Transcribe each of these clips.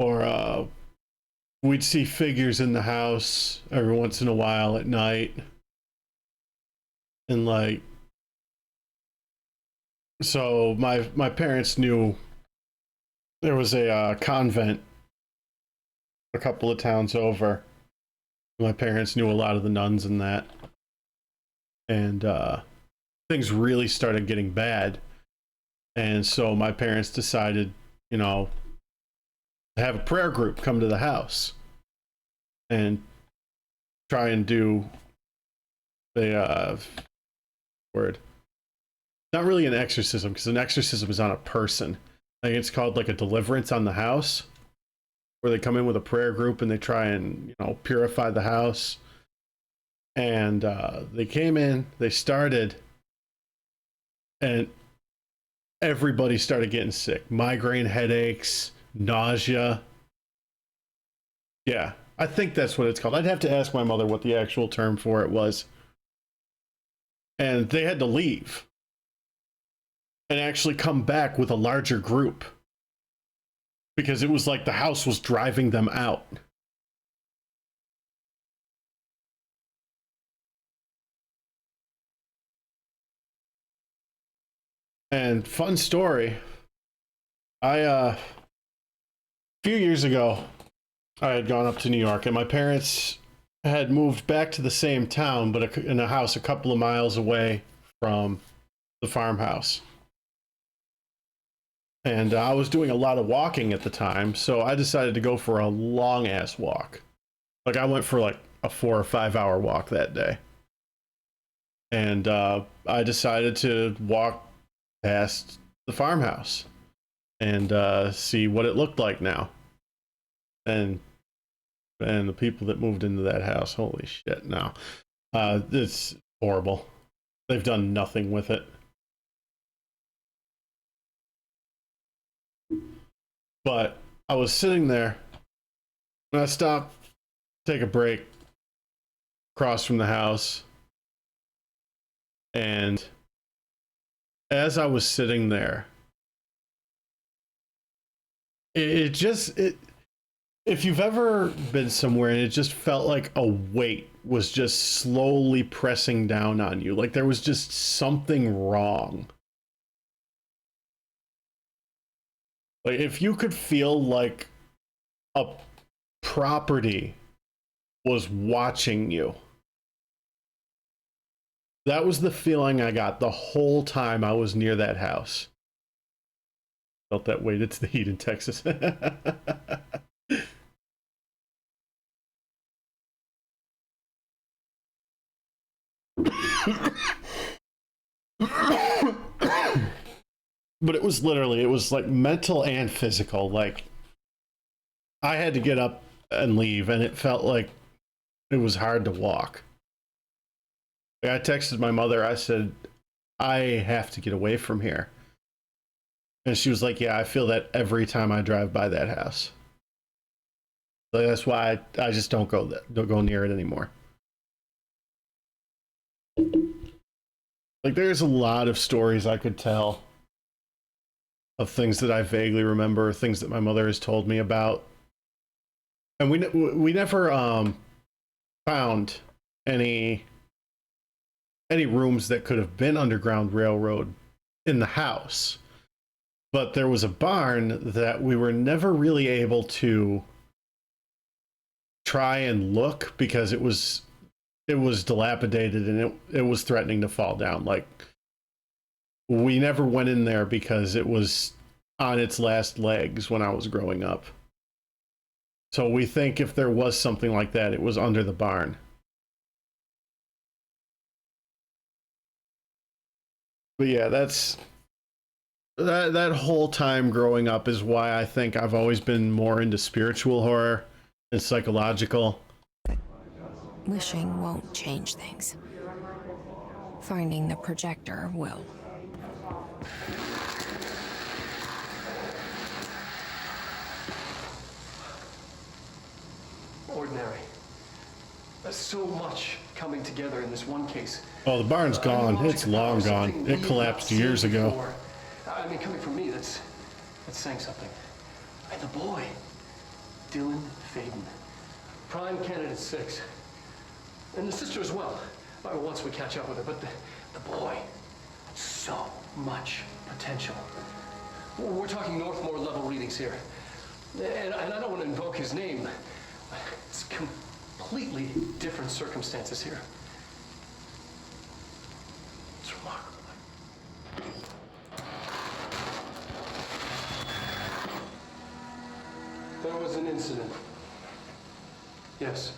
Or we'd see figures in the house every once in a while at night. And like, so my parents knew there was a convent a couple of towns over. My parents knew a lot of the nuns and that. And things really started getting bad. And so my parents decided, you know, to have a prayer group come to the house and try and do the word. Not really an exorcism, because an exorcism is on a person. I think it's called like a deliverance on the house, where they come in with a prayer group and they try and, you know, purify the house. And they came in, they started, and everybody started getting sick. Migraine headaches, nausea. Yeah, I think that's what it's called. I'd have to ask my mother what the actual term for it was. And they had to leave and actually come back with a larger group, because it was like the house was driving them out. And fun story, a few years ago, I had gone up to New York, and my parents had moved back to the same town, but in a house a couple of miles away from the farmhouse. And I was doing a lot of walking at the time, so I decided to go for a long ass walk. Like, I went for like a 4 or 5 hour walk that day. And I decided to walk past the farmhouse and see what it looked like now. And the people that moved into that house, holy shit, no. It's horrible. They've done nothing with it. But I was sitting there, and I stopped, take a break, across from the house, and as I was sitting there, it just, if you've ever been somewhere and it just felt like a weight was just slowly pressing down on you, like there was just something wrong. Like, if you could feel like a property was watching you, that was the feeling I got the whole time I was near that house. Felt that weight. It's the heat in Texas. But it was literally, it was like mental and physical. Like, I had to get up and leave, and it felt like it was hard to walk. Like, I texted my mother, I said, I have to get away from here. And she was like, yeah, I feel that every time I drive by that house. So that's why I just don't go near it anymore. Like, there's a lot of stories I could tell of things that I vaguely remember, things that my mother has told me about. And we never found any rooms that could have been Underground Railroad in the house. But there was a barn that we were never really able to try and look, because it was dilapidated and it was threatening to fall down. Like, we never went in there because it was on its last legs when I was growing up. So we think if there was something like that, it was under the barn. But yeah, that whole time growing up is why I think I've always been more into spiritual horror and psychological. Wishing won't change things. Finding the projector will. Ordinary. There's so much coming together in this one case. Oh, the barn's gone. It's long gone. It collapsed years ago. I mean, coming from me, that's saying something. And the boy, Dylan Faden. Prime candidate 6. And the sister as well. Once we catch up with her, but the boy, so much potential. We're talking Northmore level readings here. And I don't want to invoke his name. It's completely different circumstances here. It's remarkable. There was an incident. Yes.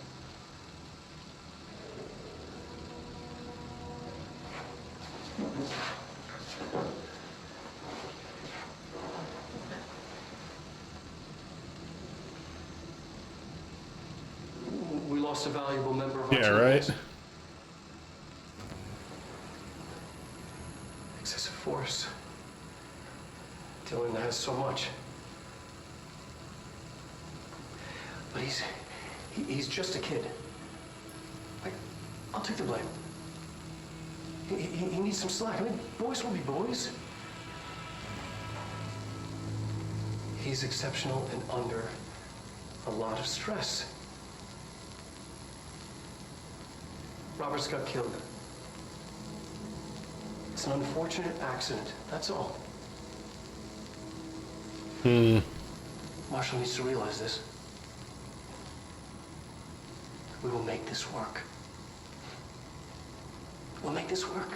We lost a valuable member of our Yeah, team. right. Excessive force. Dylan has so much. But he's just a kid. I'll take the blame. He needs some slack. I mean, boys will be boys. He's exceptional and under a lot of stress. Robert's got killed. It's an unfortunate accident, that's all. Marshall needs to realize this. We will make this work. We'll make this work.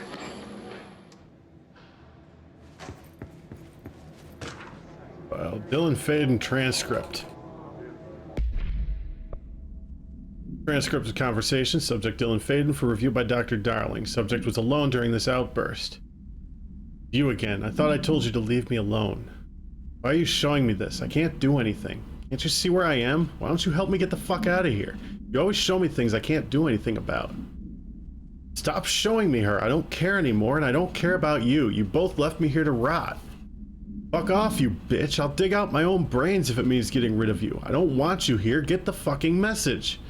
Well, Dylan Faden transcript. Transcript of conversation. Subject Dylan Faden for review by Dr. Darling. Subject was alone during this outburst. You again. I thought I told you to leave me alone. Why are you showing me this? I can't do anything. Can't you see where I am? Why don't you help me get the fuck out of here? You always show me things I can't do anything about. Stop showing me her. I don't care anymore, and I don't care about you. You both left me here to rot. Fuck off, you bitch. I'll dig out my own brains if it means getting rid of you. I don't want you here. Get the fucking message.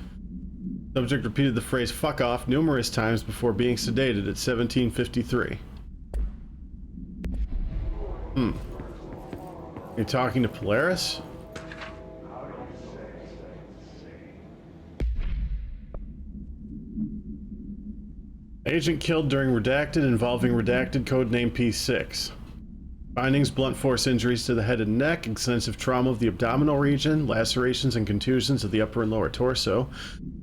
Subject repeated the phrase fuck off numerous times before being sedated at 17:53. You talking to Polaris? Agent killed during redacted involving redacted codename P6. Findings: blunt force injuries to the head and neck, extensive trauma of the abdominal region, lacerations and contusions of the upper and lower torso,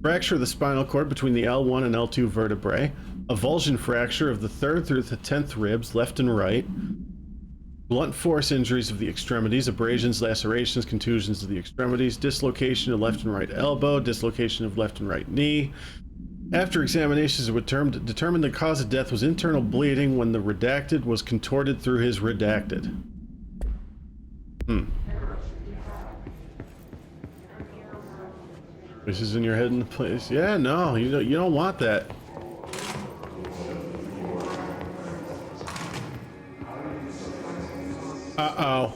fracture of the spinal cord between the L1 and L2 vertebrae, avulsion fracture of the 3rd through the 10th ribs, left and right, blunt force injuries of the extremities, abrasions, lacerations, contusions of the extremities, dislocation of left and right elbow, dislocation of left and right knee. After examinations were determined the cause of death was internal bleeding when the redacted was contorted through his redacted. This is in your head in the place. Yeah, no, you don't want that. Uh-oh.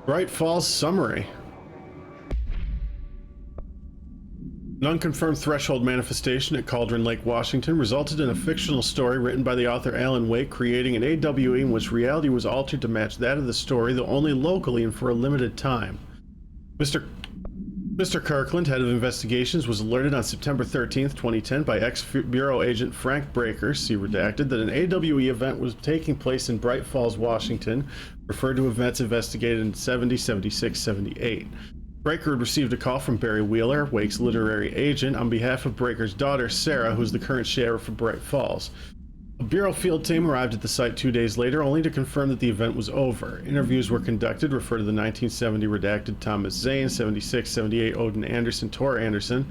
Bright Falls summary. An unconfirmed threshold manifestation at Cauldron Lake, Washington resulted in a fictional story written by the author Alan Wake, creating an AWE in which reality was altered to match that of the story, though only locally and for a limited time. Mr. Kirkland, head of investigations, was alerted on September 13th, 2010 by ex-Bureau agent Frank Breaker, see redacted, that an AWE event was taking place in Bright Falls, Washington, referred to events investigated in 70, 76, 78. Breaker had received a call from Barry Wheeler, Wake's literary agent, on behalf of Breaker's daughter, Sarah, who's the current sheriff of Bright Falls. A Bureau field team arrived at the site 2 days later, only to confirm that the event was over. Interviews were conducted, refer to the 1970 redacted Thomas Zane, 76, 78 Odin Anderson, Tor Anderson.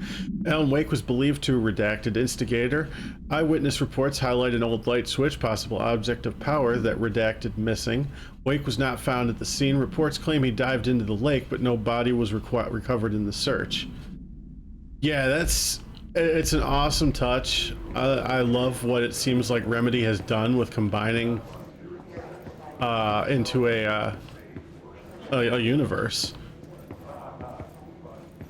Alan Wake was believed to redacted instigator. Eyewitness reports highlight an old light switch, possible object of power, that redacted missing. Wake was not found at the scene. Reports claim he dived into the lake, but no body was recovered in the search. Yeah, it's an awesome touch. I love what it seems like Remedy has done with combining into a universe.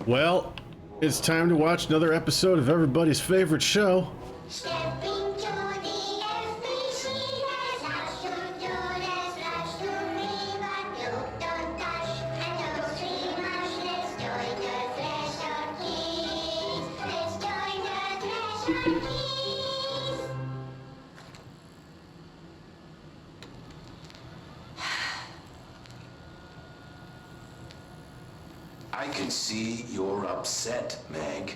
Well, it's time to watch another episode of everybody's favorite show. Stepping to the FBC, there's lots to do, there's lots to read, but I can see you're upset, Meg.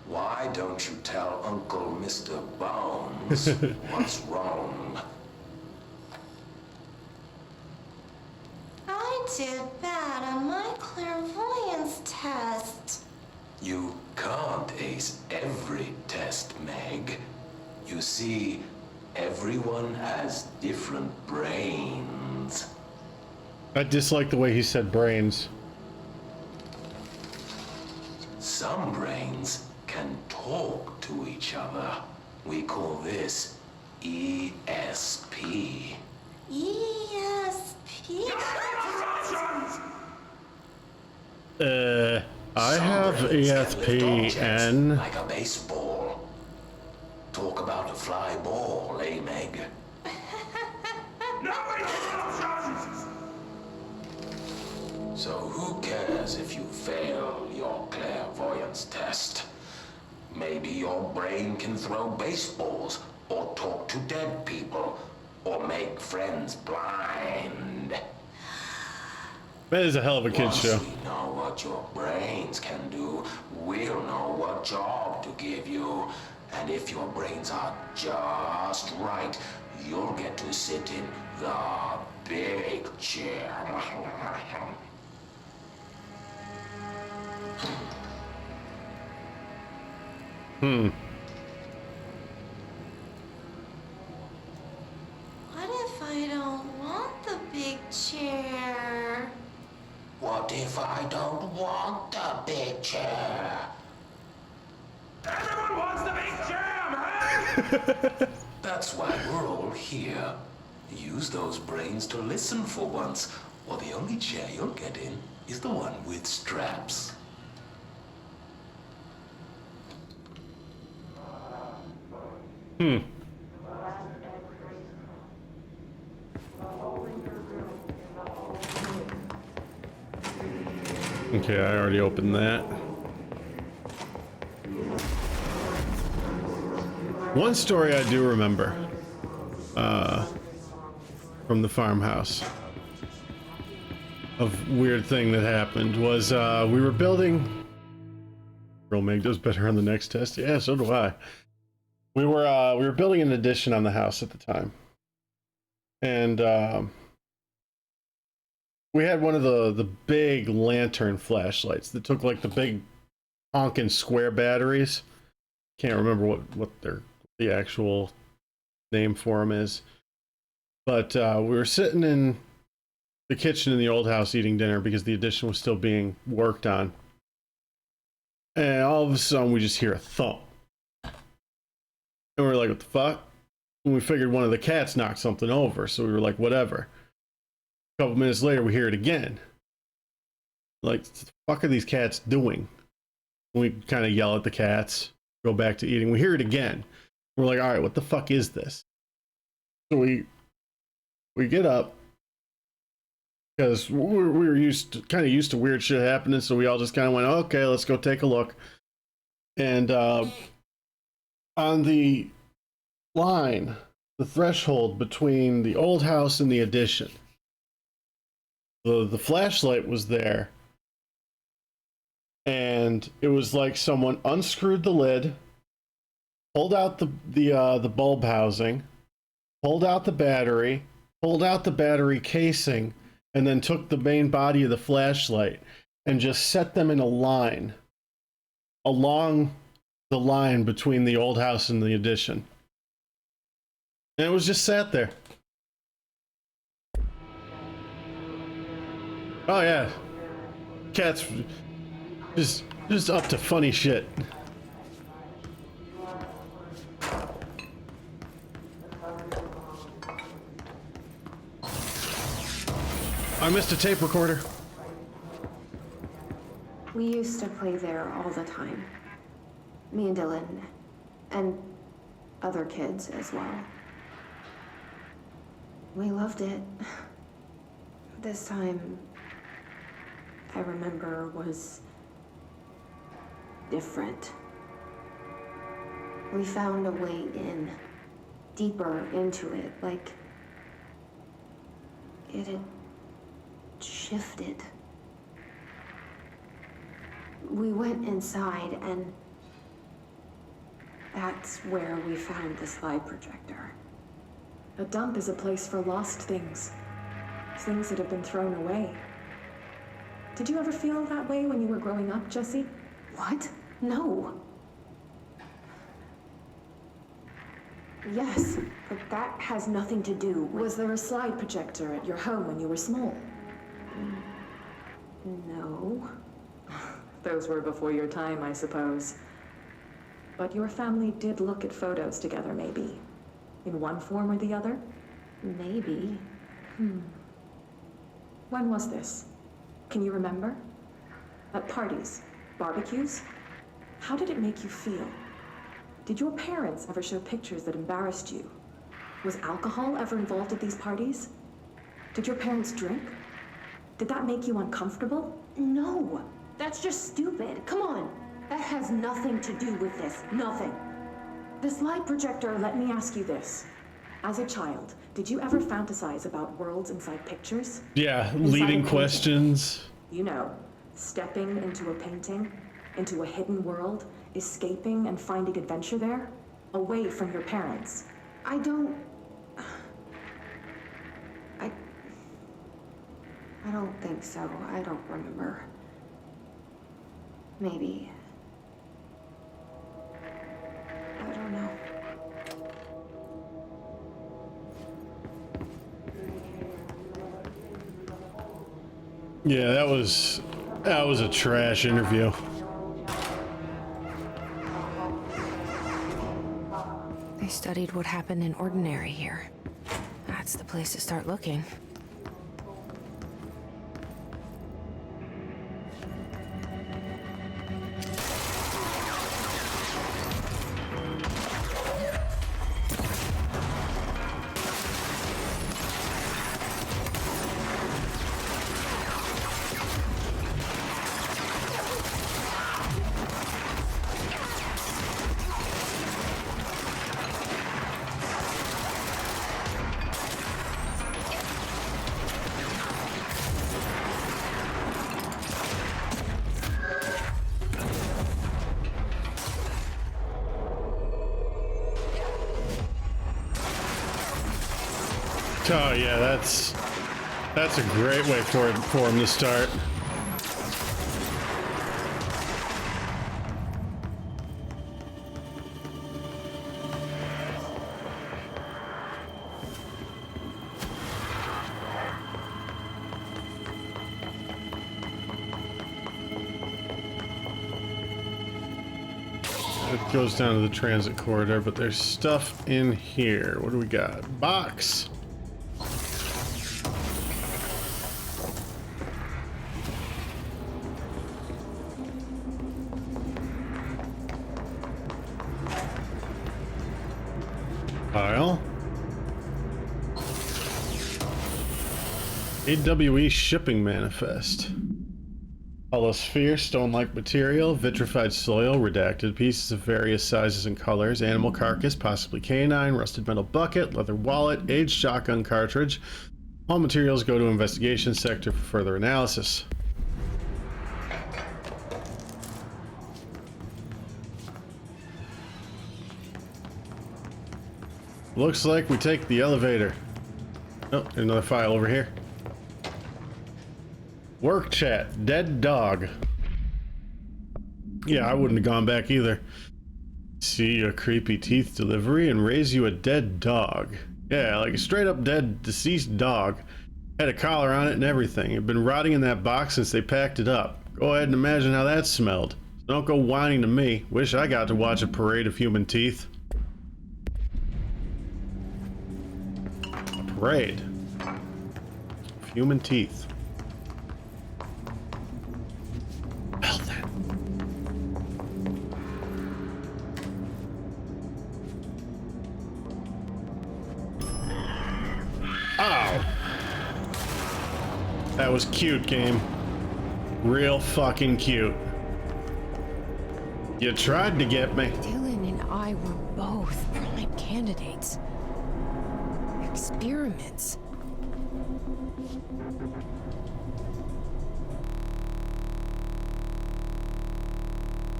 Why don't you tell Uncle Mr. Bones what's wrong? I did bad on my clairvoyance test. You can't ace every test, Meg. You see, everyone has different brains. I dislike the way he said brains. Some brains can talk to each other. We call this ESP. ESP? I Some have brains can lift objects ESPN. like a baseball. Talk about a fly ball, eh, Meg? So who cares if you fail your clairvoyance test? Maybe your brain can throw baseballs, or talk to dead people, or make friends blind. That is a hell of a kids Once show. we know what your brains can do, we'll know what job to give you. And if your brains are just right, you'll get to sit in the big chair. What if I don't want the big chair? What if I don't want the big chair? Everyone wants the big chair, man! That's why we're all here. Use those brains to listen for once, or the only chair you'll get in is the one with straps. Okay, I already opened that. One story I do remember from the farmhouse of weird thing that happened was we were building. Real Meg does better on the next test. Yeah, so do I. We were building an addition on the house at the time, and we had one of the big lantern flashlights that took like the big honkin' square batteries. Can't remember what the actual name for them is, but we were sitting in the kitchen in the old house eating dinner because the addition was still being worked on, and all of a sudden we just hear a thump, and we were like, what the fuck? And we figured one of the cats knocked something over, so we were like, whatever. A couple minutes later we hear it again. Like, what the fuck are these cats doing? And we kind of yell at the cats, go back to eating. We hear it again. We're like, all right, what the fuck is this? So we get up because we were used to weird shit happening. So we all just kind of went, okay, let's go take a look. And on the line, the threshold between the old house and the addition, the flashlight was there, and it was like someone unscrewed the lid, pulled out the bulb housing, pulled out the battery casing, and then took the main body of the flashlight and just set them in a line along the line between the old house and the addition. And it was just sat there. Oh yeah. Cats just up to funny shit. I missed a tape recorder. We used to play there all the time. Me and Dylan, and other kids as well. We loved it. This time, I remember, was different. We found a way in, deeper into it, like it had shifted. We went inside, and that's where we found the slide projector. A dump is a place for lost things. Things that have been thrown away. Did you ever feel that way when you were growing up, Jesse? What? No. Yes, but that has nothing to do with... Was there a slide projector at your home when you were small? No. Those were before your time, I suppose. But your family did look at photos together, maybe. In one form or the other? Maybe. When was this? Can you remember? At parties? Barbecues? How did it make you feel? Did your parents ever show pictures that embarrassed you? Was alcohol ever involved at these parties? Did your parents drink? Did that make you uncomfortable? No. That's just stupid. Come on. That has nothing to do with this. Nothing. The slide projector, let me ask you this. As a child, did you ever fantasize about worlds inside pictures? Yeah, Inside leading a questions. You know, stepping into a painting, into a hidden world, escaping and finding adventure there, away from your parents. I don't think so. I don't remember. Maybe. I don't know. Yeah, that was a trash interview. They studied what happened in Ordinary here. That's the place to start looking. Oh yeah, that's a great way for him to start. It goes down to the transit corridor, but there's stuff in here. What do we got? Box. File. AWE shipping manifest. Holosphere, stone-like material, vitrified soil, redacted pieces of various sizes and colors, animal carcass, possibly canine, rusted metal bucket, leather wallet, aged shotgun cartridge. All materials go to investigation sector for further analysis. Looks like we take the elevator. Oh, there's another file over here. Work chat, dead dog. Yeah, I wouldn't have gone back either. See a creepy teeth delivery and raise you a dead dog. Yeah, like a straight up dead, deceased dog. Had a collar on it and everything. It'd been rotting in that box since they packed it up. Go ahead and imagine how that smelled. So don't go whining to me. Wish I got to watch a parade of human teeth. Parade of human teeth. Well then. Ow. That was cute, game. Real fucking cute. You tried to get me. Dylan and I were both prime candidates. Experiments.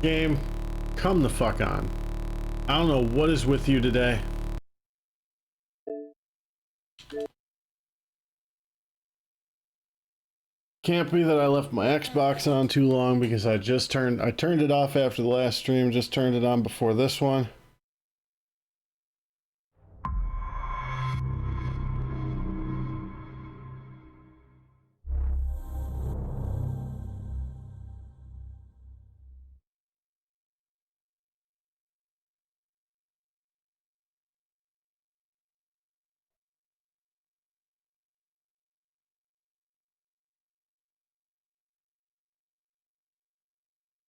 Game, come the fuck on. I don't know what is with you today. Can't be that I left my Xbox on too long because I turned it off after the last stream, just turned it on before this one.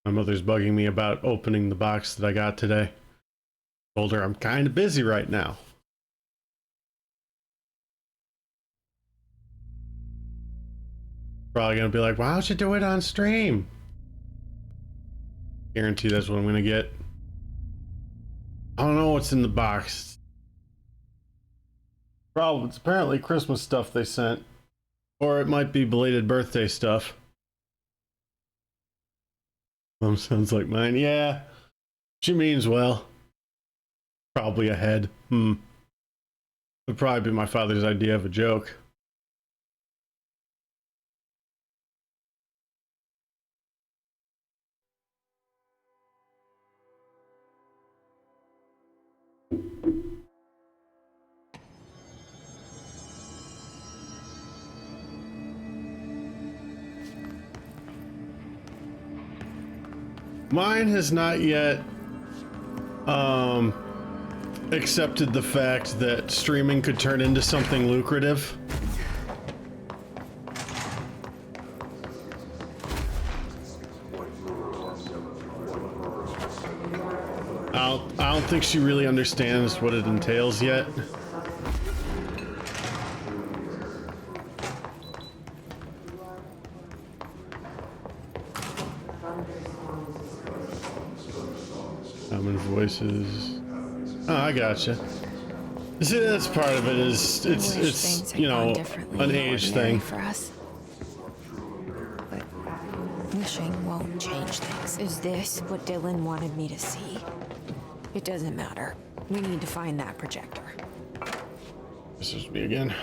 My mother's bugging me about opening the box that I got today. Told her I'm kind of busy right now. Probably gonna be like, why don't you do it on stream? Guarantee that's what I'm gonna get. I don't know what's in the box. It's apparently Christmas stuff they sent. Or it might be belated birthday stuff. Mom sounds like mine. Yeah, she means well. Probably a head. Would probably be my father's idea of a joke. Mine has not yet accepted the fact that streaming could turn into something lucrative. I don't think she really understands what it entails yet. How many voices? Oh, I gotcha. See, that's part of it. It's you know, an age thing. For us. But wishing won't change things. Is this what Dylan wanted me to see? It doesn't matter. We need to find that projector. This is me again.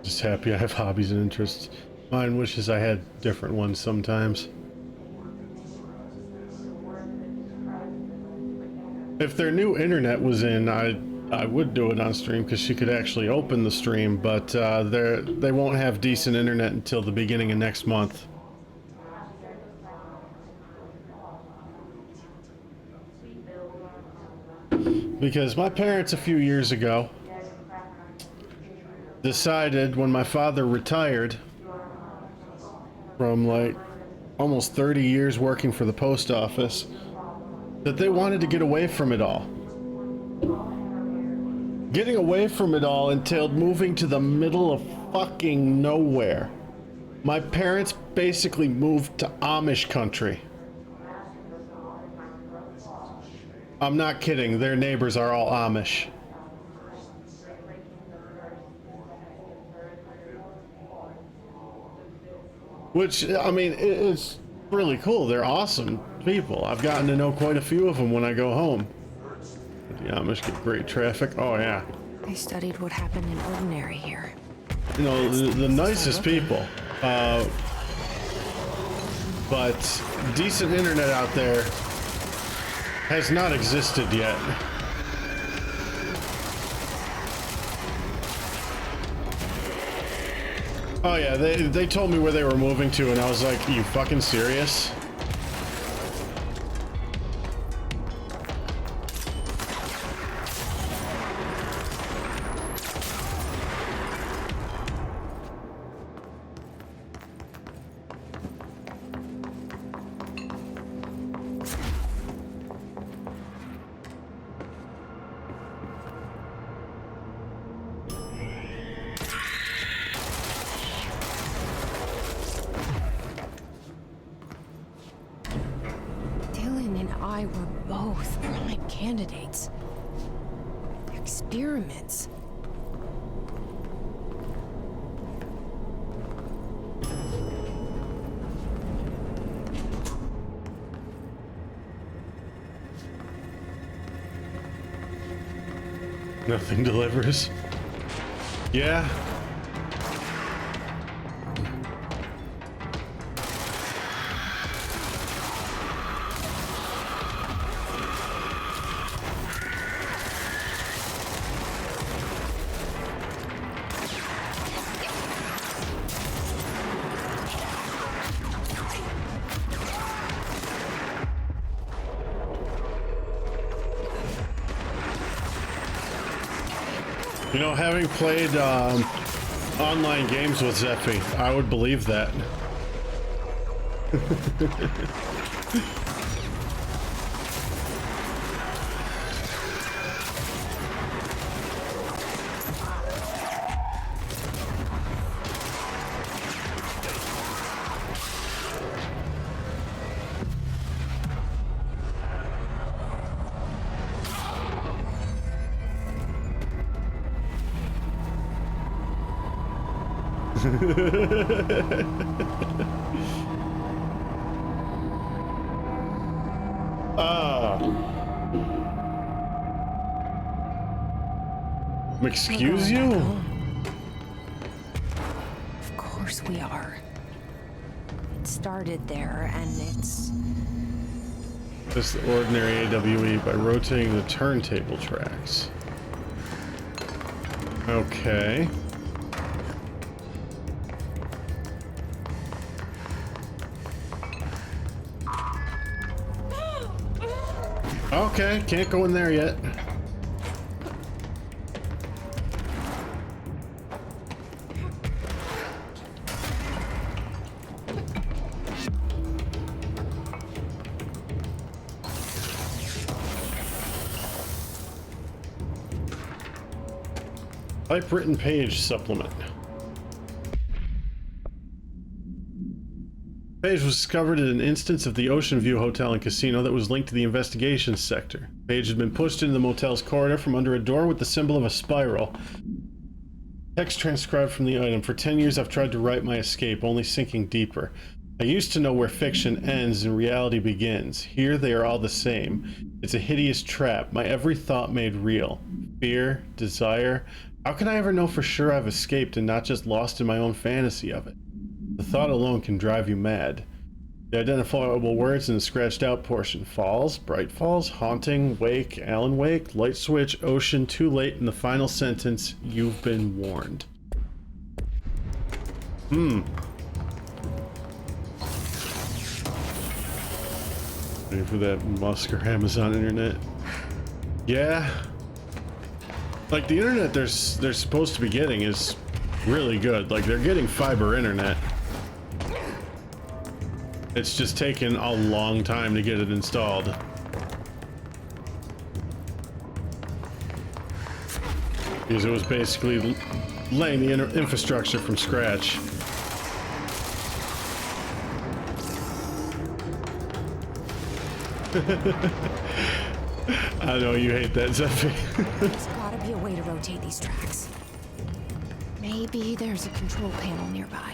Just happy I have hobbies and interests. Mine wishes I had different ones sometimes. If their new internet was in, I would do it on stream because she could actually open the stream, but they won't have decent internet until the beginning of next month. Because my parents a few years ago decided, when my father retired from like almost 30 years working for the post office, that they wanted to get away from it all. Getting away from it all entailed moving to the middle of fucking nowhere. My parents basically moved to Amish country. I'm not kidding, their neighbors are all Amish. Which, I mean, it's really cool. They're awesome people. I've gotten to know quite a few of them when I go home. The Amish get great traffic. Oh, yeah. They studied what happened in ordinary here. You know, the nicest people. But decent internet out there has not existed yet. Oh yeah, they told me where they were moving to, and I was like, are you fucking serious? candidates. Experiments. Nothing delivers. Yeah. You know, having played online games with Zeffy, I would believe that. Excuse you? Of course we are. It started there, and it's... Just the ordinary AWE by rotating the turntable tracks. Okay. Okay, can't go in there yet. Typewritten page supplement. Page was discovered in an instance of the Ocean View Hotel and Casino that was linked to the investigations sector. Page had been pushed into the motel's corridor from under a door with the symbol of a spiral. Text transcribed from the item. For 10 years I've tried to write my escape, only sinking deeper. I used to know where fiction ends and reality begins. Here they are all the same. It's a hideous trap, my every thought made real. Fear, desire. How can I ever know for sure I've escaped and not just lost in my own fantasy of it? The thought alone can drive you mad. The identifiable words in the scratched out portion. Falls, Bright Falls, Haunting, Wake, Alan Wake, Light Switch, Ocean, Too Late, in the final sentence, you've been warned. Ready for that Musk or Amazon internet? Yeah. Like, the internet they're supposed to be getting is really good. Like, they're getting fiber internet. It's just taken a long time to get it installed. Because it was basically laying the infrastructure from scratch. I know you hate that, Zeffy. There's gotta be a way to rotate these tracks. Maybe there's a control panel nearby.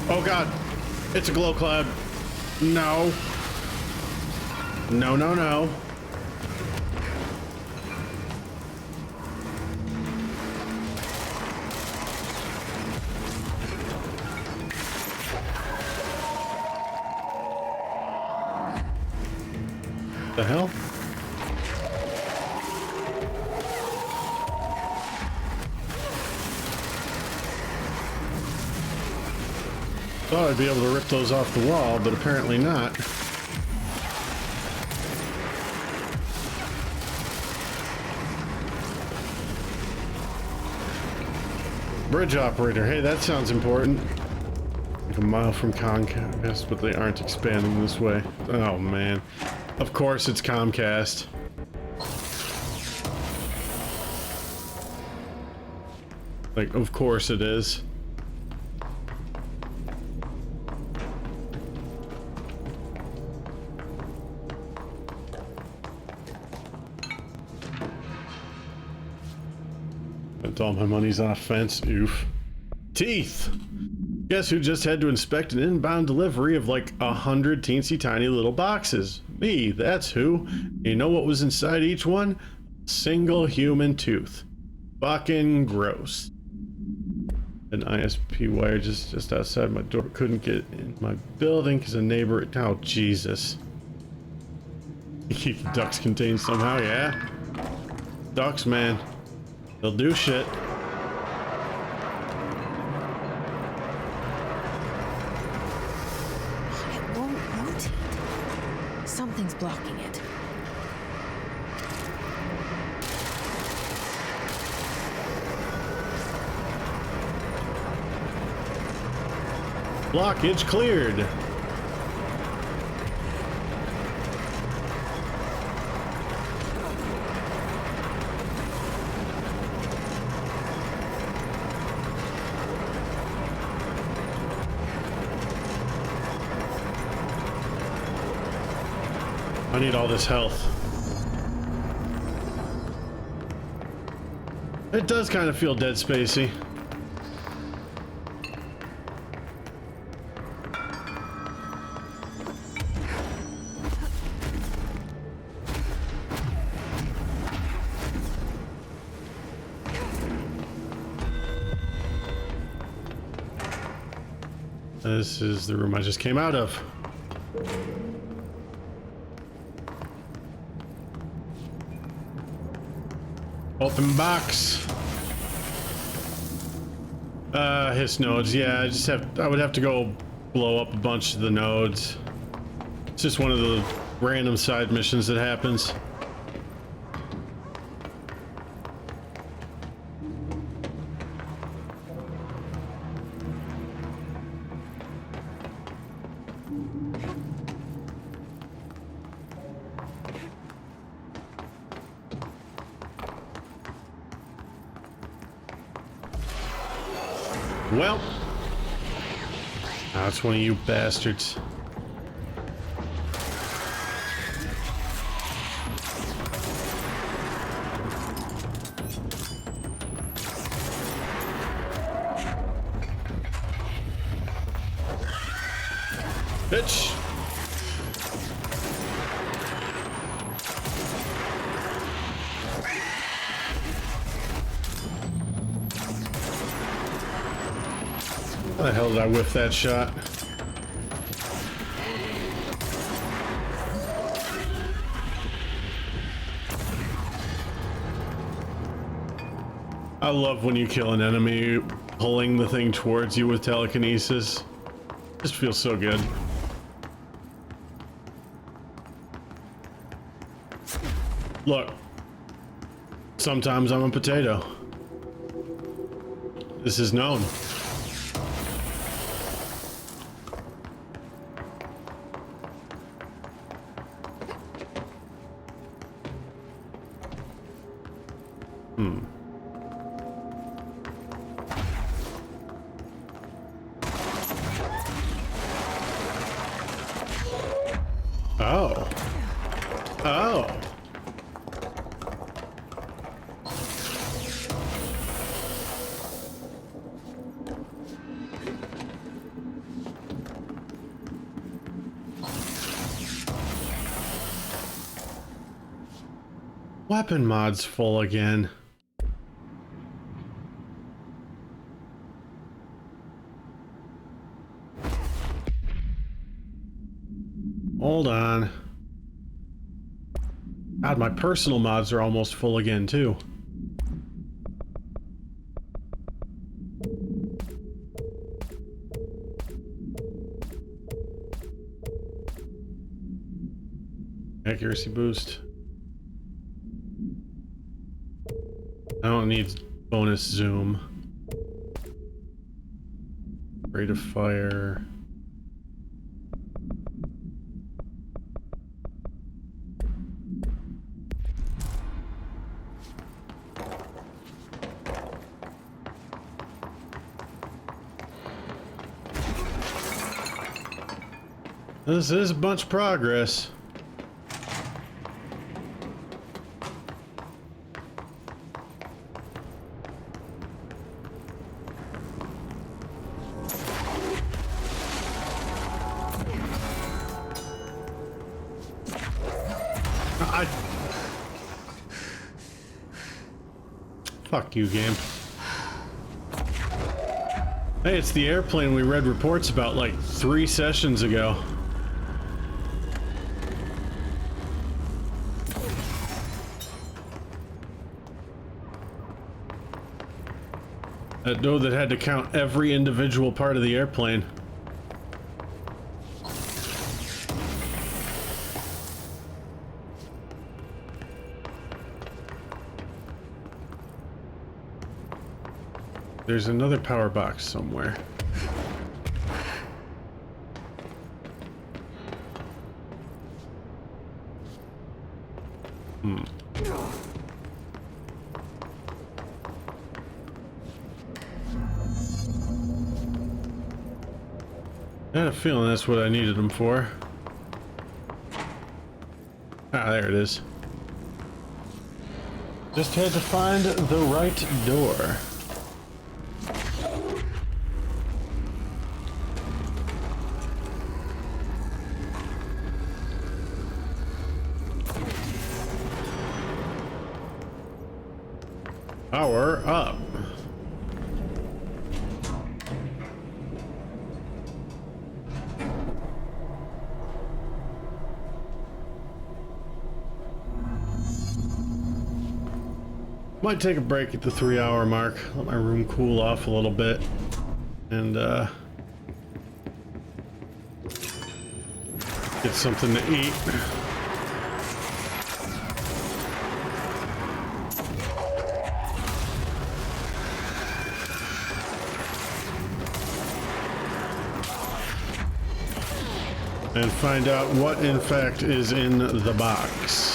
Oh god, it's a glow cloud. No. No, no, no. The hell? Thought I'd be able to rip those off the wall, but apparently not. Bridge operator. Hey, that sounds important. Like a mile from Comcast, but they aren't expanding this way. Oh, man. Of course it's Comcast. Like, of course it is. Spent all my monies on a fence. Oof. Teeth! Guess who just had to inspect an inbound delivery of like 100 teensy tiny little boxes? Me, that's who. You know what was inside each one? A single human tooth. Fucking gross. An ISP wire just outside my door. Couldn't get in my building because a neighbor. Oh, Jesus. You keep the ducks contained somehow, yeah? Ducks, man. They'll do shit. It won't rotate. Something's blocking it. Blockage cleared. I need all this health. It does kind of feel Dead Spacey. This is the room I just came out of. Open box. Hiss nodes. Yeah, I would have to go blow up a bunch of the nodes. It's just one of the random side missions that happens. Well, that's one of you bastards. Bitch. How the hell did I whiff that shot? I love when you kill an enemy pulling the thing towards you with telekinesis. Just feels so good. Look, sometimes I'm a potato. This is known. Oh. Oh. Weapon mod's full again. Hold on. God, my personal mods are almost full again, too. Accuracy boost. I don't need bonus zoom. Rate of fire. This is a bunch of progress. Fuck you, game. Hey, it's the airplane we read reports about like 3 sessions ago. That node that had to count every individual part of the airplane. There's another power box somewhere. I had a feeling that's what I needed them for. Ah, there it is. Just had to find the right door. Power up. Might take a break at the 3-hour mark, let my room cool off a little bit, and get something to eat. And find out what in fact is in the box.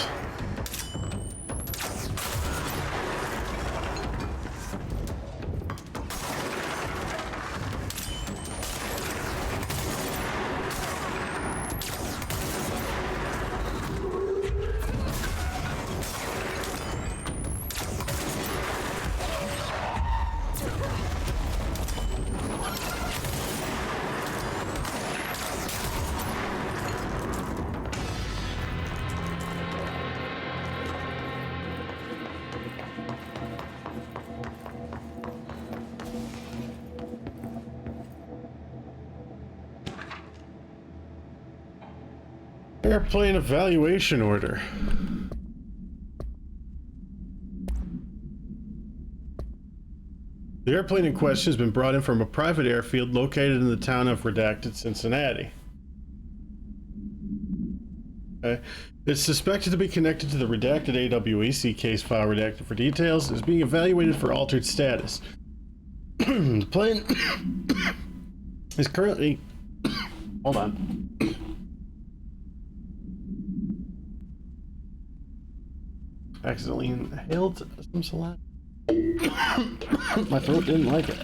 Airplane evaluation order. The airplane in question has been brought in from a private airfield located in the town of Redacted, Cincinnati. Okay. It's suspected to be connected to the redacted AWE. See case file redacted for details. Is being evaluated for altered status. The plane is currently... Hold on. Accidentally inhaled some saliva. My throat didn't like it.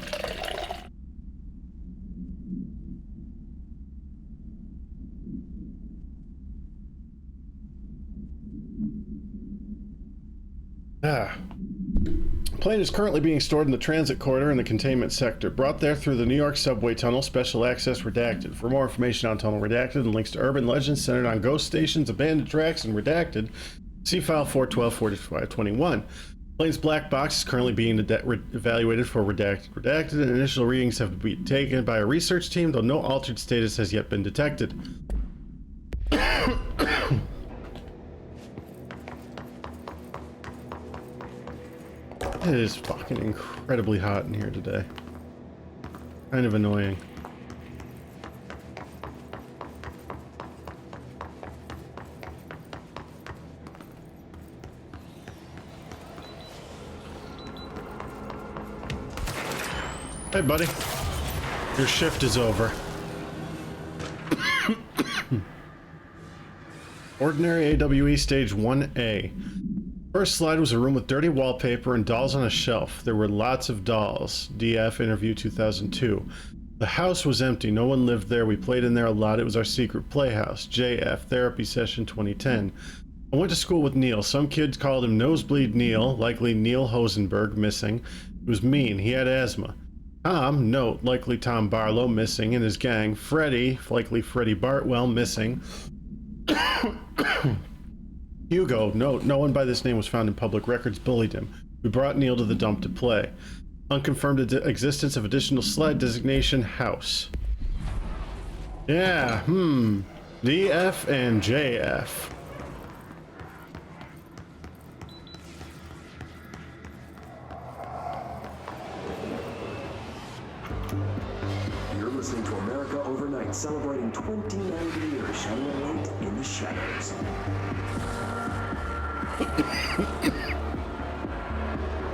Plane is currently being stored in the transit corridor in the containment sector. Brought there through the New York subway tunnel. Special access redacted. For more information on tunnel redacted and links to urban legends centered on ghost stations, abandoned tracks, and redacted, see file 412-4521. Plane's black box is currently being evaluated for redacted, and initial readings have been taken by a research team, though no altered status has yet been detected. It is fucking incredibly hot in here today. Kind of annoying. Hey, buddy. Your shift is over. Ordinary AWE Stage 1A. First slide was a room with dirty wallpaper and dolls on a shelf. There were lots of dolls. DF Interview 2002. The house was empty. No one lived there. We played in there a lot. It was our secret playhouse. JF Therapy Session 2010. I went to school with Neil. Some kids called him Nosebleed Neil, likely Neil Hosenberg, missing. He was mean. He had asthma. Tom, note, likely Tom Barlow, missing, and his gang. Freddie, likely Freddie Bartwell, missing. Hugo, no one by this name was found in public records, bullied him. We brought Neil to the dump to play. Unconfirmed existence of additional slide designation house. Yeah, DF and JF. You're listening to America Overnight, celebrating 29 years shining a light in the shadows.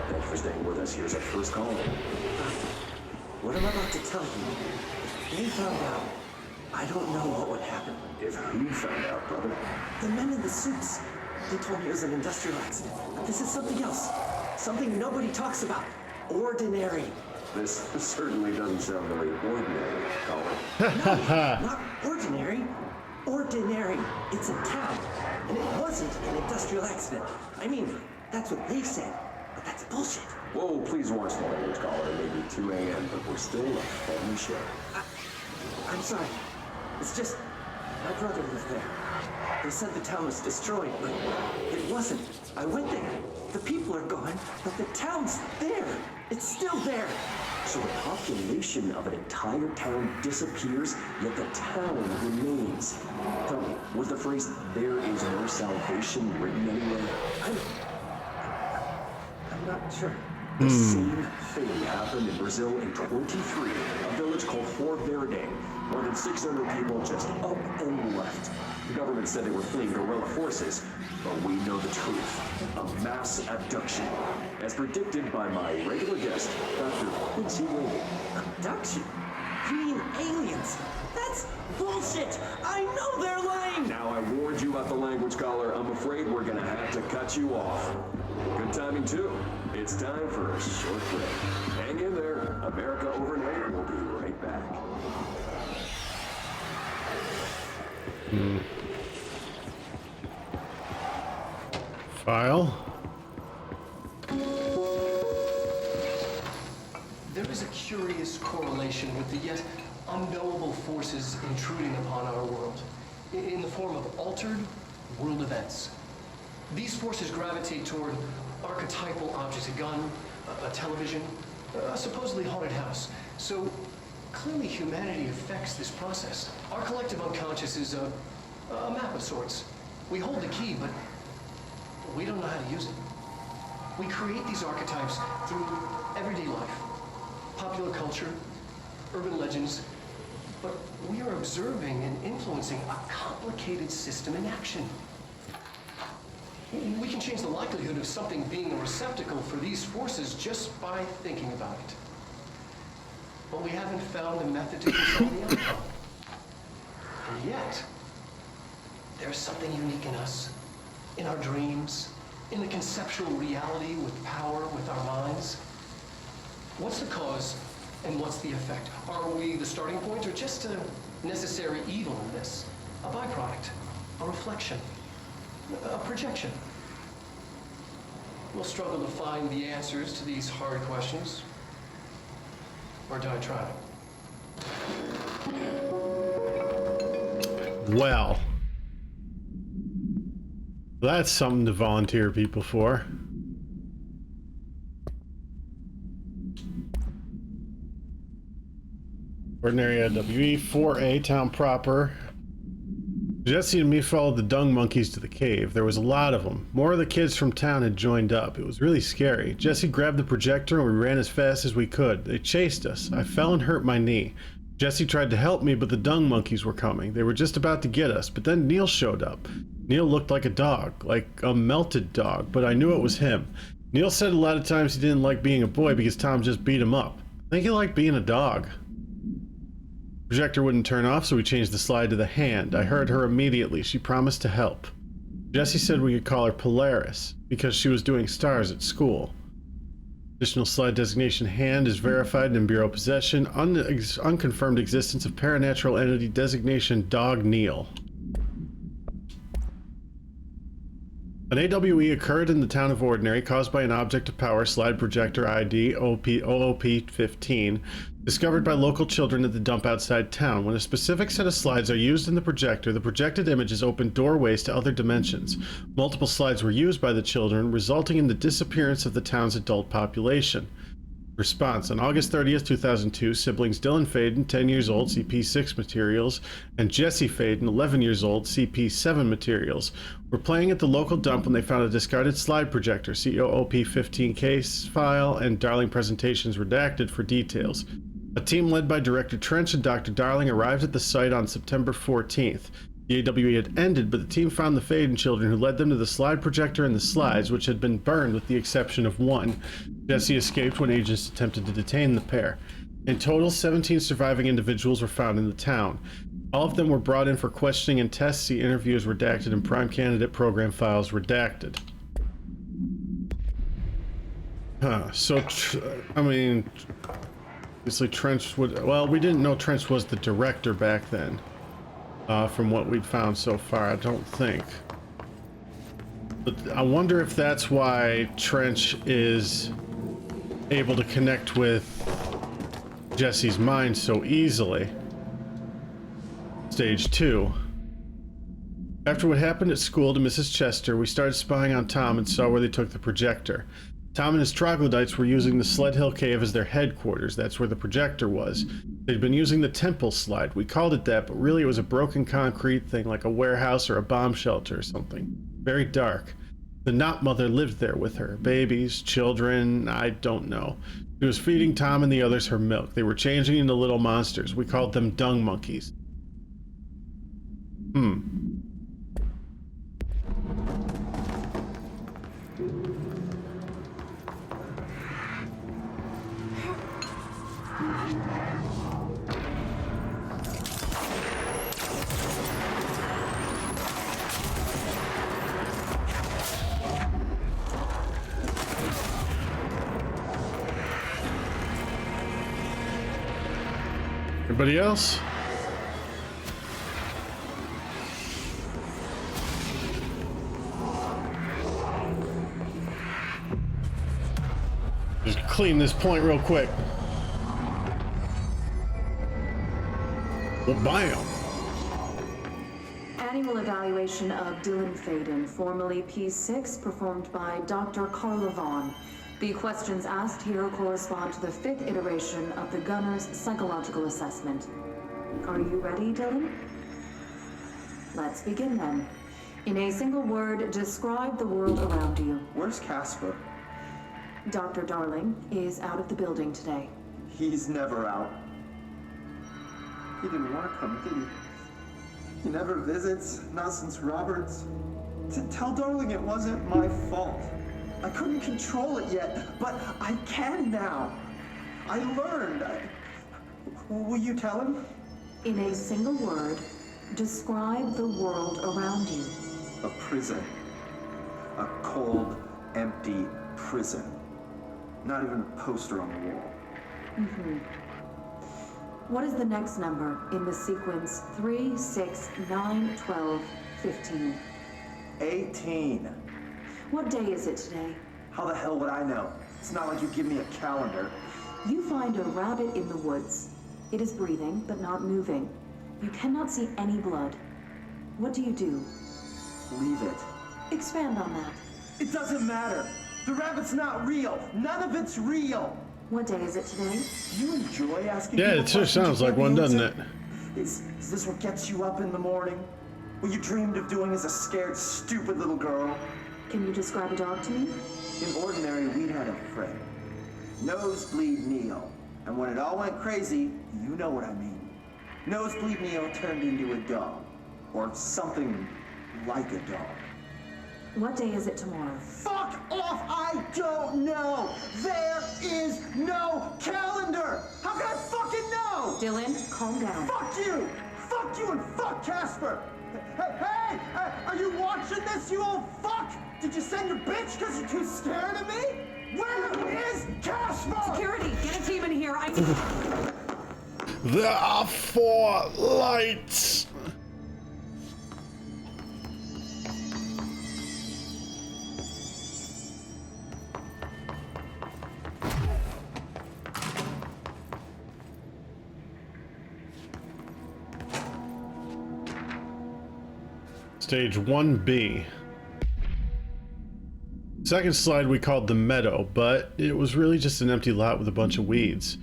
Thanks for staying with us. Here's our first call. What I'm about to tell you, if they found out, I don't know what would happen. If who found out, brother? The men in the suits. They told me it was an industrial accident. But this is something else. Something nobody talks about. Ordinary. This certainly doesn't sound very ordinary, Colin. No, not ordinary. Ordinary. It's a town. And it wasn't an industrial accident. I mean, that's what they said. But that's bullshit. Whoa, please watch the language, Colin. It may be 2 a.m., but we're still a family show. I'm sorry. It's just, my brother lived there. They said the town was destroyed, but it wasn't. I went there. The people are gone, but the town's there. It's still there. So the population of an entire town disappears, yet the town remains. Tell me, was the phrase, "there is no salvation," written anywhere? I'm not sure. The same thing happened in Brazil in 23, a village called Fort Verde. More than 600 people just up and left. The government said they were fleeing guerrilla forces, but we know the truth. A mass abduction, as predicted by my regular guest, Dr. Quincy Wade. Abduction? You mean aliens? That's bullshit! I know they're lying! Now I warned you about the language, caller. I'm afraid we're gonna have to cut you off. Good timing, too. It's time for a short break. Hang in there. America Overnight will be right back. File. There is a curious correlation with the yet unknowable forces intruding upon our world, in the form of altered world events. These forces gravitate toward archetypal objects, a gun, a television, a supposedly haunted house. So clearly humanity affects this process. Our collective unconscious is a map of sorts. We hold the key, but we don't know how to use it. We create these archetypes through everyday life, popular culture, urban legends, but we are observing and influencing a complicated system in action. We can change the likelihood of something being a receptacle for these forces just by thinking about it. But we haven't found a method to control the outcome. And yet, there's something unique in us, in our dreams, in the conceptual reality with power, with our minds. What's the cause and what's the effect? Are we the starting point or just a necessary evil in this? A byproduct, a reflection, a projection? We'll struggle to find the answers to these hard questions. Or do I try? Well, that's something to volunteer people for. Ordinary WE 4A town proper. Jesse and me followed the dung monkeys to the cave. There was a lot of them. More of the kids from town had joined up. It was really scary. Jesse grabbed the projector and we ran as fast as we could. They chased us. I fell and hurt my knee. Jesse tried to help me, but the dung monkeys were coming. They were just about to get us, but then Neil showed up. Neil looked like a dog, like a melted dog, but I knew it was him. Neil said a lot of times he didn't like being a boy because Tom just beat him up. I think he liked being a dog. Projector wouldn't turn off, so we changed the slide to the hand. I heard her immediately. She promised to help. Jesse said we could call her Polaris because she was doing stars at school. Additional slide designation hand is verified in Bureau possession. Unconfirmed existence of paranatural entity designation Dog Neil. An AWE occurred in the town of Ordinary caused by an object of power slide projector ID OOP-15. discovered by local children at the dump outside town. When a specific set of slides are used in the projected images open doorways to other dimensions. Multiple slides were used by the children, resulting in the disappearance of the town's adult population. Response: on August 30th, 2002, siblings Dylan Faden, 10 years old, CP6 materials, and Jesse Faden, 11 years old, CP7 materials, were playing at the local dump when they found a discarded slide projector, COOP15 case file, and Darling Presentations redacted for details. A team led by Director Trench and Dr. Darling arrived at the site on September 14th. The AWE had ended, but the team found the Faden children, who led them to the slide projector and the slides, which had been burned with the exception of one. Jesse escaped when agents attempted to detain the pair. In total, 17 surviving individuals were found in the town. All of them were brought in for questioning and tests. See interviews redacted and prime candidate program files redacted. Obviously Trench would... Well, we didn't know Trench was the director back then. From what we'd found so far, I don't think. But I wonder if that's why Trench is able to connect with Jesse's mind so easily. Stage 2. After what happened at school to Mrs. Chester, we started spying on Tom and saw where they took the projector. Tom and his troglodytes were using the Sled Hill Cave as their headquarters. That's where the projector was. They'd been using the temple slide. We called it that, but really it was a broken concrete thing, like a warehouse or a bomb shelter or something. Very dark. The Knot Mother lived there with her. Babies, children, I don't know. She was feeding Tom and the others her milk. They were changing into little monsters. We called them dung monkeys. Everybody else? Just clean this point real quick. Well, bam! Annual evaluation of Dylan Faden, formerly P6, performed by Dr. Carla Vaughn. The questions asked here correspond to the 5th iteration of the Gunner's psychological assessment. Are you ready, Dylan? Let's begin then. In a single word, describe the world around you. Where's Casper? Dr. Darling is out of the building today. He's never out. He didn't want to come, did he? He never visits, not since Roberts. Tell Darling it wasn't my fault. I couldn't control it yet, but I can now. I learned. Will you tell him? In a single word, describe the world around you. A prison. A cold, empty prison. Not even a poster on the wall. What is the next number in the sequence 3, 6, 9, 12, 15? 18. What day is it today? How the hell would I know? It's not like you give me a calendar. You find a rabbit in the woods. It is breathing, but not moving. You cannot see any blood. What do you do? Leave it. Expand on that. It doesn't matter. The rabbit's not real. None of it's real. What day is it today? You enjoy asking Yeah, people it sure questions sounds you like can't one, doesn't answer? it? Is this what gets you up in the morning? What you dreamed of doing as a scared, stupid little girl? Can you describe a dog to me? In ordinary, we'd had a friend. Nosebleed Neil. And when it all went crazy, you know what I mean. Nosebleed Neil turned into a dog. Or something like a dog. What day is it tomorrow? Fuck off! I don't know! There is no calendar! How can I fucking know? Dylan, calm down. Fuck you! Fuck you and fuck Casper! Hey! Are you watching this, you old fuck? Did you send your bitch because you're too scared of me? Where is Casper? Security, get a team in here. There are 4 lights! Stage 1B. Second slide we called the meadow, but it was really just an empty lot with a bunch of weeds.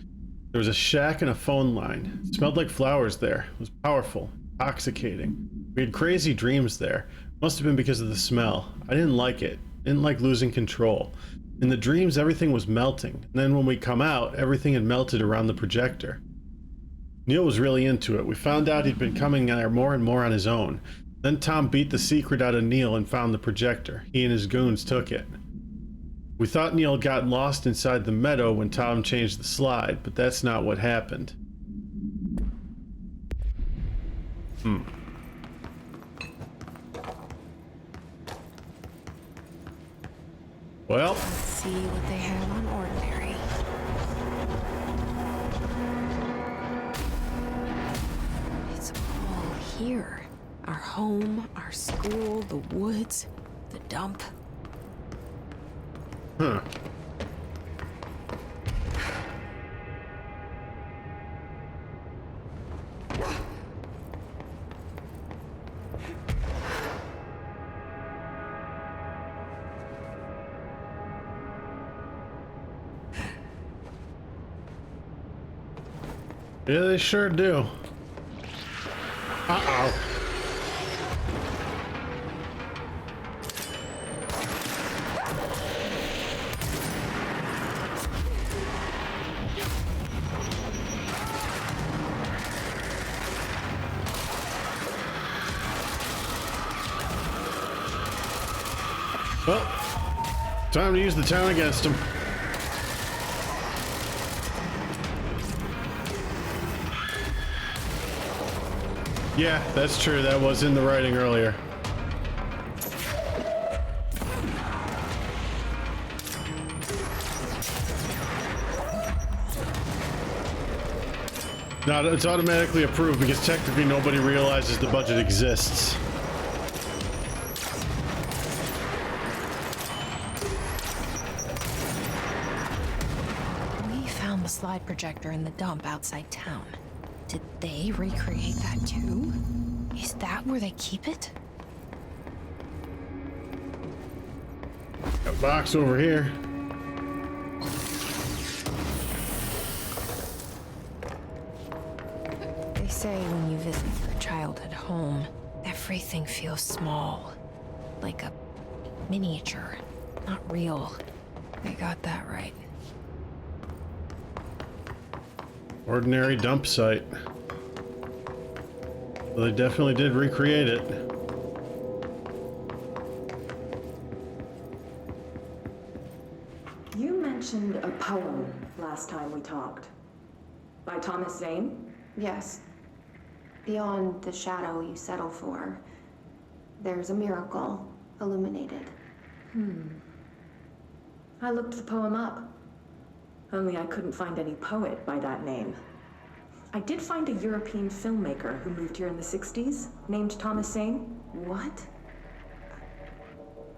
There was a shack and a phone line. It smelled like flowers there. It was powerful, intoxicating. We had crazy dreams there. Must have been because of the smell. I didn't like it. Didn't like losing control. In the dreams, everything was melting. And then when we come out, everything had melted around the projector. Neil was really into it. We found out he'd been coming there more and more on his own. Then Tom beat the secret out of Neil and found the projector. He and his goons took it. We thought Neil got lost inside the meadow when Tom changed the slide, but that's not what happened. Well, Let's see what they have on ordinary. It's all here. Our home, our school, the woods, the dump. huh. Yeah, they sure do. Uh-oh. Well, time to use the town against him. Yeah, that's true. That was in the writing earlier. No, it's automatically approved because technically nobody realizes the budget exists. We found the slide projector in the dump outside town. Did they recreate that too? Is that where they keep it? Got a box over here. They say when you visit your childhood home, everything feels small. Like a miniature, not real. They got that right. Ordinary dump site. Well, they definitely did recreate it. You mentioned a poem last time we talked. By Thomas Zane? Yes. Beyond the shadow you settle for, there's a miracle illuminated. I looked the poem up. Only I couldn't find any poet by that name. I did find a European filmmaker who moved here in the 60s, named Thomas Zane. What?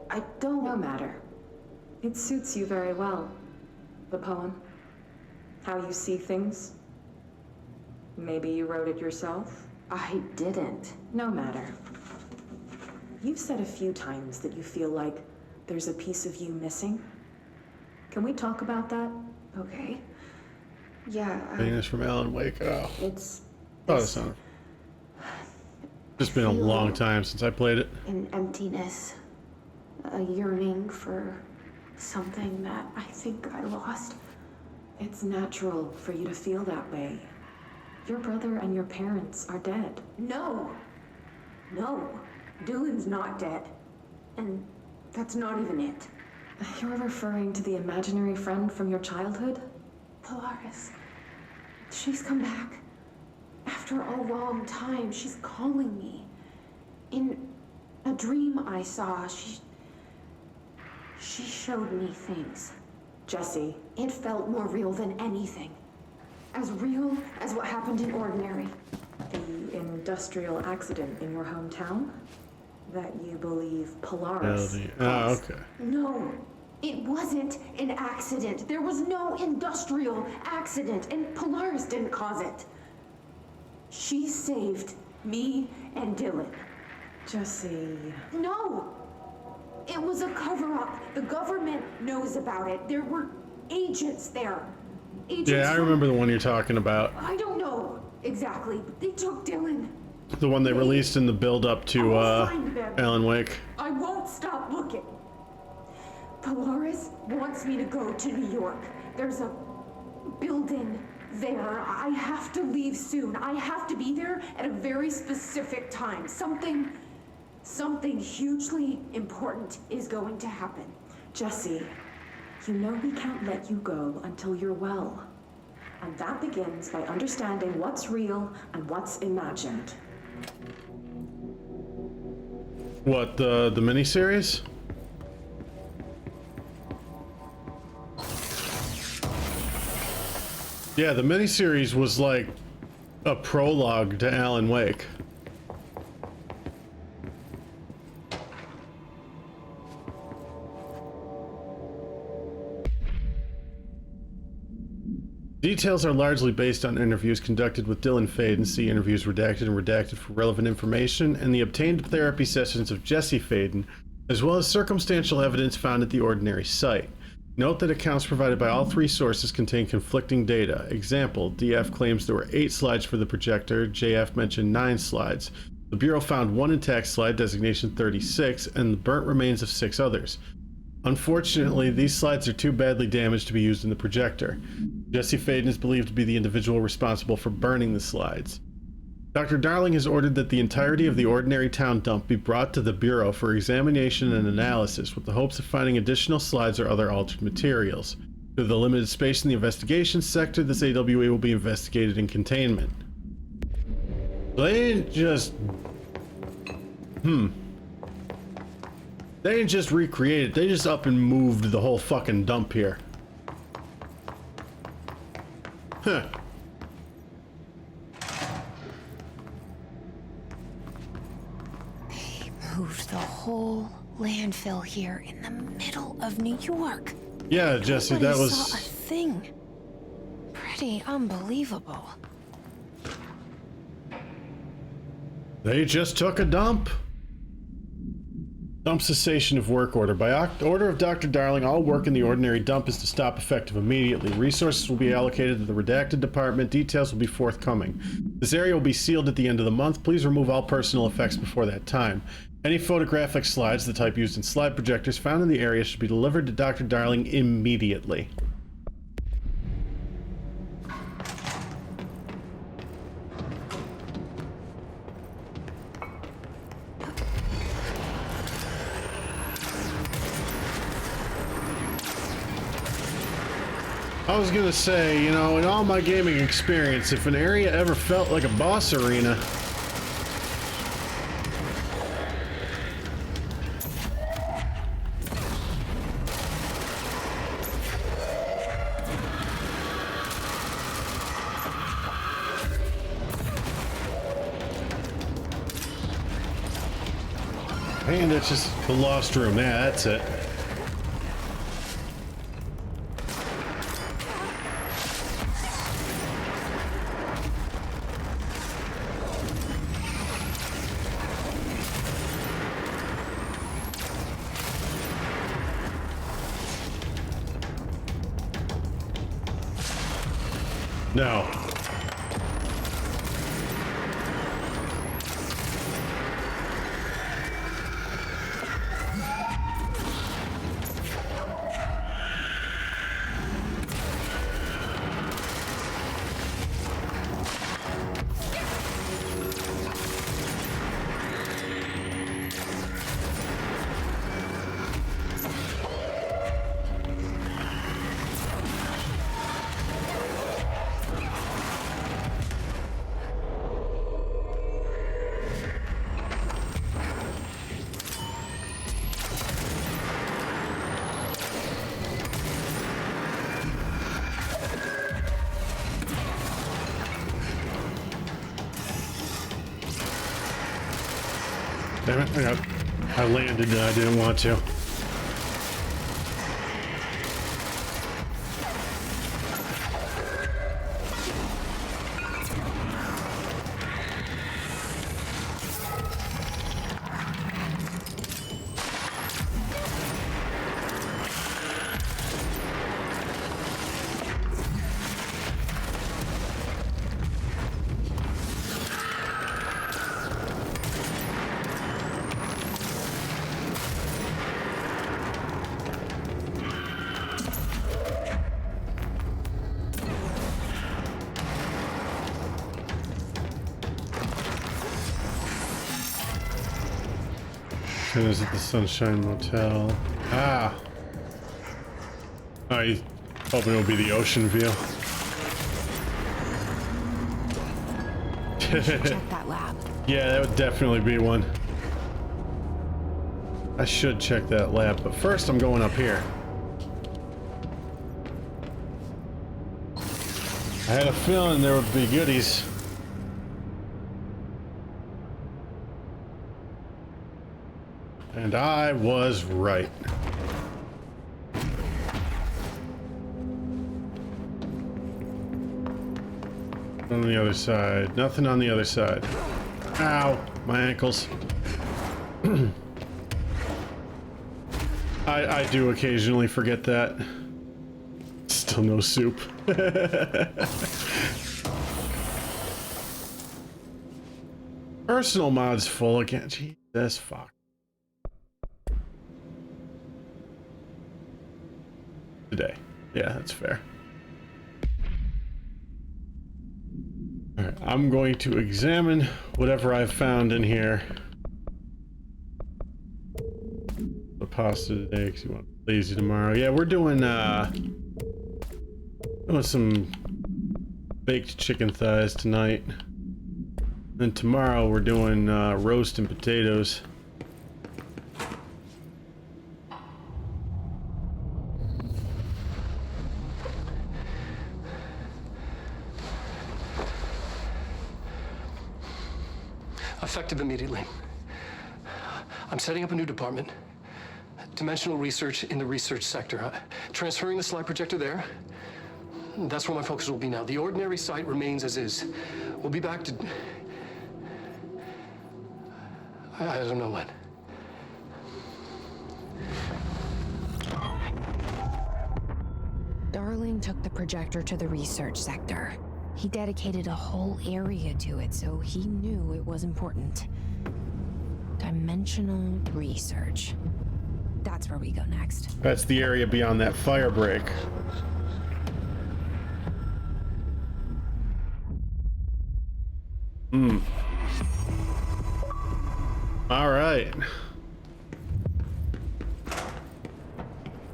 I don't... No matter. It suits you very well. The poem. How you see things. Maybe you wrote it yourself? I didn't. No matter. You've said a few times that you feel like there's a piece of you missing. Can we talk about that? Okay. Yeah, Getting this from Alan Wake. Oh, it's... oh, that's not. Just been a long time since I played it. An emptiness. A yearning for something that I think I lost. It's natural for you to feel that way. Your brother and your parents are dead. No. No. Dylan's not dead. And that's not even it. You're referring to the imaginary friend from your childhood? Polaris. She's come back. After a long time, she's calling me. In a dream I saw, she showed me things. Jesse. It felt more real than anything. As real as what happened in Ordinary. The industrial accident in your hometown? That you believe Polaris caused. Okay. No, it wasn't an accident. There was no industrial accident, and Polaris didn't cause it. She saved me and Dylan. Jesse. No! It was a cover-up. The government knows about it. There were agents there. Agents Yeah, I remember the one you're talking about. I don't know exactly, but they took Dylan. The one they released in the build-up to Alan Wake. I won't stop looking. Polaris wants me to go to New York. There's a building there. I have to leave soon. I have to be there at a very specific time. Something hugely important is going to happen. Jesse, you know we can't let you go until you're well. And that begins by understanding what's real and what's imagined. What, the miniseries? Yeah, the miniseries was like a prologue to Alan Wake. Details are largely based on interviews conducted with Dylan Faden, see interviews redacted and redacted for relevant information, and the obtained therapy sessions of Jesse Faden, as well as circumstantial evidence found at the Ordinary site. Note that accounts provided by all three sources contain conflicting data. Example, DF claims there were 8 slides for the projector, JF mentioned 9 slides. The Bureau found 1 intact slide, designation 36, and the burnt remains of 6 others. Unfortunately, these slides are too badly damaged to be used in the projector. Jesse Faden is believed to be the individual responsible for burning the slides. Dr. Darling has ordered that the entirety of the Ordinary Town dump be brought to the Bureau for examination and analysis with the hopes of finding additional slides or other altered materials. Due to the limited space in the investigation sector, this AWA will be investigated in containment. They didn't just... They didn't just recreate it, they just up and moved the whole fucking dump here. Huh. They moved the whole landfill here in the middle of New York. Yeah, Jesse, that was... saw a thing. Pretty unbelievable. They just took a dump. Dump cessation of work order. By order of Dr. Darling, all work in the Ordinary dump is to stop effective immediately. Resources will be allocated to the redacted department. Details will be forthcoming. This area will be sealed at the end of the month. Please remove all personal effects before that time. Any photographic slides, the type used in slide projectors, found in the area should be delivered to Dr. Darling immediately. I was gonna say, you know, in all my gaming experience, if an area ever felt like a boss arena... And it's just the lost room. Yeah, that's it. No. Damn it, I landed and I didn't want to. Is at the Sunshine Motel. Ah. I hoping it'll be the ocean view. Check that lab. Yeah, that would definitely be one. I should check that lab, but first I'm going up here. I had a feeling there would be goodies. And I was right. On the other side. Nothing on the other side. Ow, my ankles. I do occasionally forget that. Still no soup. Personal mods full again. Jesus fuck. Today. Yeah, that's fair. Alright, I'm going to examine whatever I've found in here. The pasta today because you want lazy tomorrow. Yeah, we're doing some baked chicken thighs tonight. Then tomorrow we're doing roast and potatoes. Effective immediately. I'm setting up a new department. Dimensional research in the research sector. Transferring the slide projector there. That's where my focus will be now. The ordinary site remains as is. We'll be back to... I don't know when. Darling took the projector to the research sector. He dedicated a whole area to it, so he knew it was important. Dimensional research. That's where we go next. That's the area beyond that fire break. All right.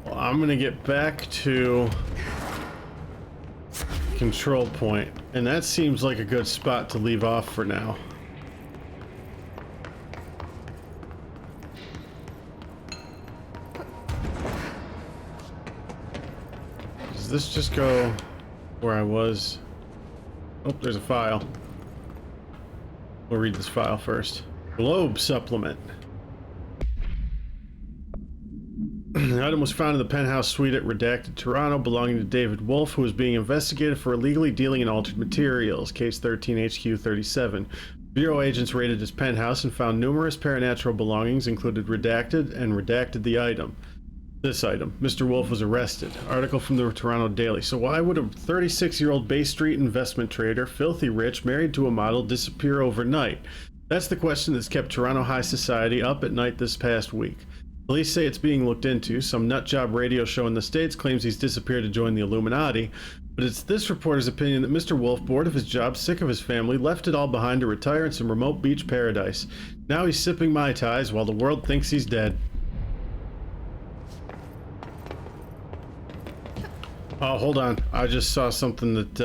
Well, I'm gonna get back to control point, and that seems like a good spot to leave off for now. Does this just go where I was? Oh, there's a file. We'll read this file first. Globe supplement. The item was found in the penthouse suite at Redacted Toronto, belonging to David Wolf, who was being investigated for illegally dealing in altered materials. Case 13 HQ 37. Bureau agents raided his penthouse and found numerous paranatural belongings, included redacted, and redacted the item. This item. Mr. Wolf was arrested. Article from the Toronto Daily. So why would a 36-year-old Bay Street investment trader, filthy rich, married to a model, disappear overnight? That's the question that's kept Toronto high society up at night this past week. Police say it's being looked into. Some nutjob radio show in the States claims he's disappeared to join the Illuminati, but it's this reporter's opinion that Mr. Wolf, bored of his job, sick of his family, left it all behind to retire in some remote beach paradise. Now he's sipping Mai Tais while the world thinks he's dead. Oh, hold on. I just saw something that,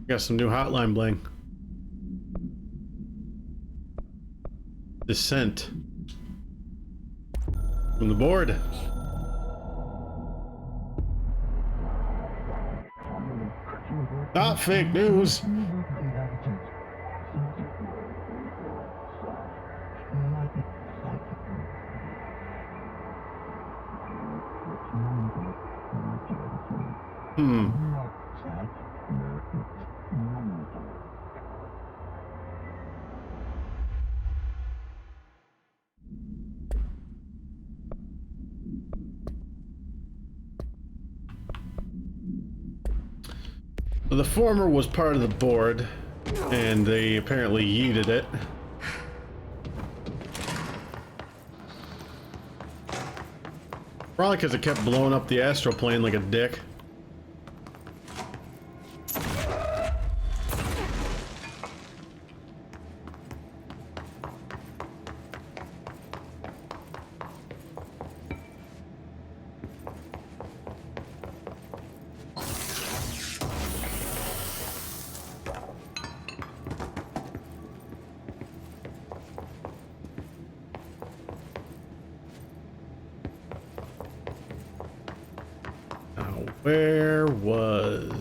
got some new hotline bling. Descent. From the board. Not fake news. The former was part of the board, and they apparently yeeted it. Probably because it kept blowing up the astral plane like a dick. Where was...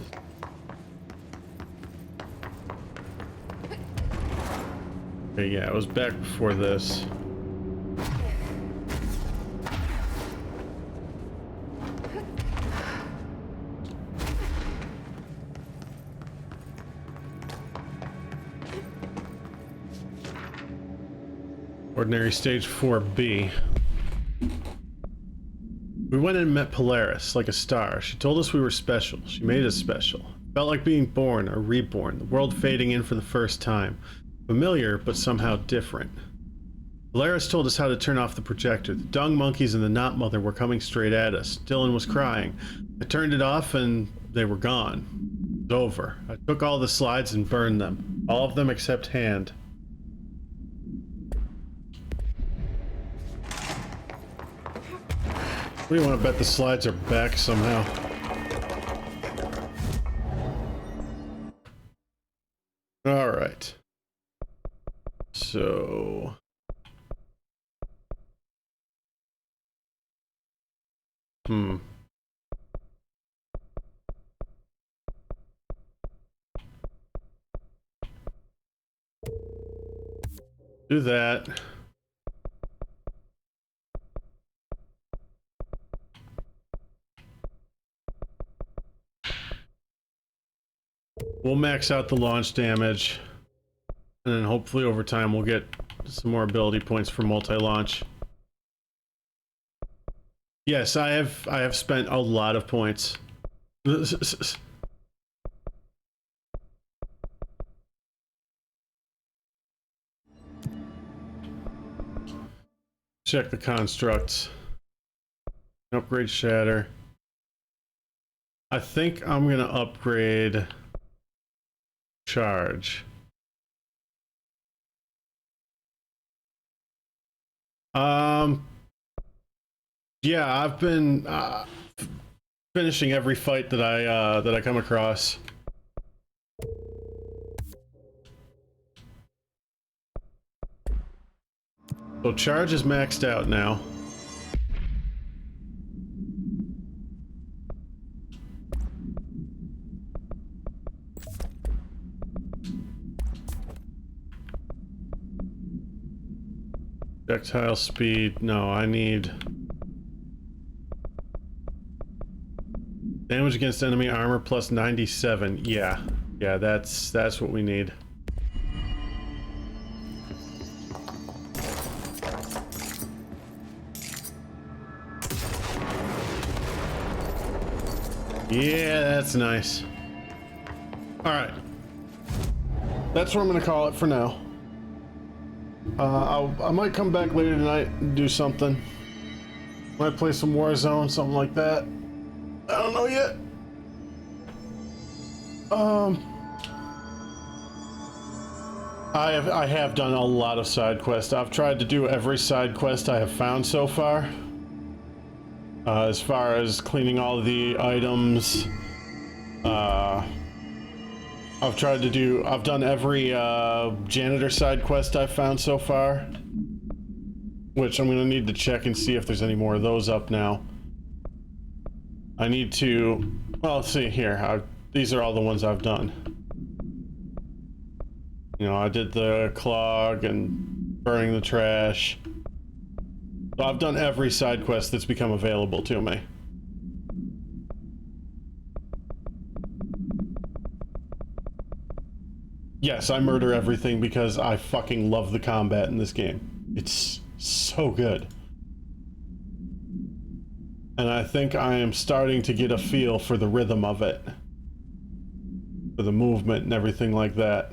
Okay, yeah, it was back before this. Ordinary stage 4B. We went in and met Polaris, like a star. She told us we were special. She made us special. Felt like being born or reborn, the world fading in for the first time. Familiar, but somehow different. Polaris told us how to turn off the projector. The dung monkeys and the Knot Mother were coming straight at us. Dylan was crying. I turned it off and they were gone. It was over. I took all the slides and burned them. All of them except Hand. What do you want to bet the slides are back somehow? All right. So... Do that. We'll max out the launch damage, and then hopefully over time we'll get some more ability points for multi-launch. Yes, I have spent a lot of points. Check the constructs. Upgrade shatter. I think I'm gonna upgrade charge. Yeah, I've been finishing every fight that I come across. So charge is maxed out now. Projectile speed, no, I need damage against enemy armor plus 97. Yeah, that's what we need. Yeah, that's nice. All right, that's what I'm gonna call it for now. I might come back later tonight and do something. Might play some Warzone, something like that. I don't know yet. I have done a lot of side quests. I've tried to do every side quest I have found so far. As far as cleaning all the items, I've done every janitor side quest I've found so far, which I'm gonna need to check and see if there's any more of those up now. I need to, well, let's see here. These are all the ones I've done. You know, I did the clog and burning the trash. So I've done every side quest that's become available to me. Yes, I murder everything because I fucking love the combat in this game. It's so good. And I think I am starting to get a feel for the rhythm of it. For the movement and everything like that.